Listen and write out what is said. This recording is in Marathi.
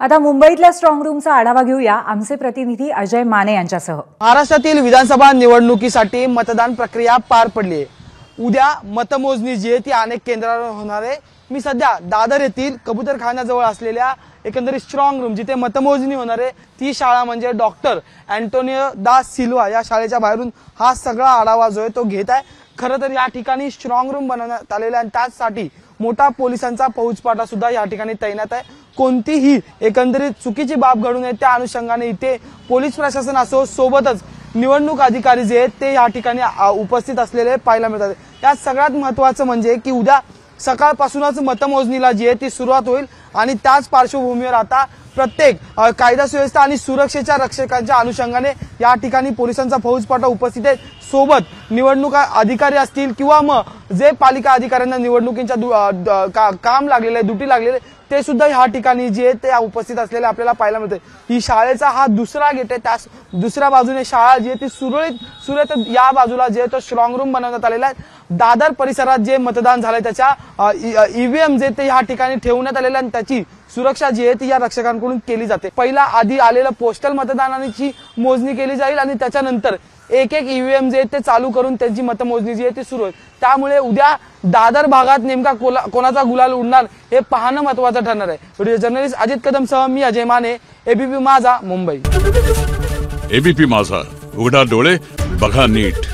आता मुंबईतल्या स्ट्रॉंग रूमचा आढावा घेऊया आमचे प्रतिनिधी अजय माने यांच्यासह। महाराष्ट्रातील विधानसभा निवडणुकीसाठी मतदान प्रक्रिया पार पडली आहे। उद्या मतमोजणी जी आहे ती अनेक केंद्रावर होणार आहे। मी सध्या दादर येथील कबूतरखान्याजवळ असलेल्या एकंदरीत स्ट्रॉंग रूम जिथे मतमोजणी होणार आहे ती शाळा म्हणजे डॉक्टर अँटोनियो दा सिल्वा या शाळेच्या बाहेरून हा सगळा आढावा जो आहे तो घेत आहे। खरं तर या ठिकाणी स्ट्रॉंग रूम बनवण्यात आलेला आणि त्यासाठी मोठा पोलिसांचा फौजपाटा सुद्धा या ठिकाणी तैनात आहे। कोणतीही एकंदरीत चुकीची बाब घडू नये त्या अनुषंगाने इथे पोलीस प्रशासन असो सोबतच निवडणूक अधिकारी जे आहेत ते या ठिकाणी उपस्थित असलेले पाहायला मिळतात। यात सगळ्यात महत्त्वाचं म्हणजे की उद्या सकाळपासूनच मतमोजणीला जी आहे ती सुरुवात होईल आणि त्याच पार्श्वभूमीवर आता प्रत्येक कायदा सुव्यवस्था आणि सुरक्षेच्या रक्षकांच्या अनुषंगाने या ठिकाणी पोलिसांचा फौजपाटा उपस्थित आहे। सोबत निवडणूक अधिकारी असतील किंवा मग जे पालिका अधिकाऱ्यांना निवडणुकीच्या काम लागलेलं आहे ड्युटी लागलेले ते सुद्धा या ठिकाणी जे आहे ते उपस्थित असलेले आपल्याला पाहायला मिळते। ही शाळेचा हा दुसरा गेट आहे। त्या दुसऱ्या बाजूने शाळा जी आहे ती सुरळीत या बाजूला जे तो स्ट्रॉंग रूम बनवण्यात आलेला आहे। दादर परिसरात जे मतदान झालंय त्याच्या ईव्हीएम जे ते या ठिकाणी ठेवण्यात आलेलं आणि त्याची सुरक्षा जी आहे ती या रक्षकांकडून केली जाते। पहिला आधी आलेलं पोस्टल मतदानाची मोजणी केली जाईल आणि त्याच्यानंतर एक एक ईव्हीएम जे ते चालू करून त्यांची मतमोजणी जी आहे ती सुरू होईल। त्यामुळे उद्या दादर भागात नेमका कोणाचा गुलाल उडणार हे पाहणं महत्त्वाचं ठरणार आहे। व्हिडिओ जर्नलिस्ट अजित कदम सह मी अजय माने, एबीपी माझा, मुंबई। एबीपी माझा, उघडा डोळे बघा नीट।